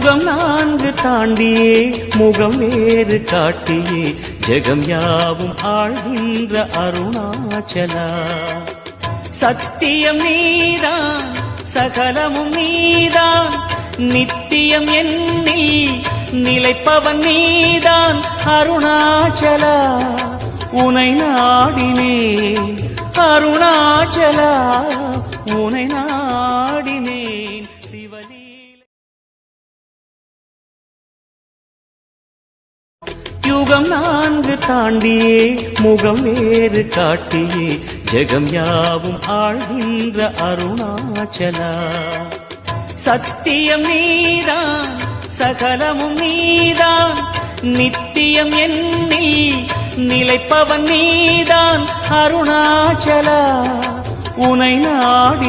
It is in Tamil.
யுகம் 4 தாண்டியே முகம் வேறு காட்டியே ஜெகம் யாவும் ஆழ்கின்ற அருணாச்சலா. சத்தியம் நீதான் சகலமும் நீதான் நித்தியம் என்னில் நிலைப்பவன் நீதான் அருணாச்சலா. உனை நாடினேன் அருணாச்சலா, உனை நாடினேன் சிவலீலை. யுகம் 4 தாண்டியே முகம் வேறு காட்டியே ஜெகம் யாவும் ஆழ்கின்ற அருணாச்சலா. சத்தியம் நீதான் சகலமும் நீதான் நித்தியம் என்னில் நிலைப்பவன் நீதான் அருணாச்சலா. உனை நாடி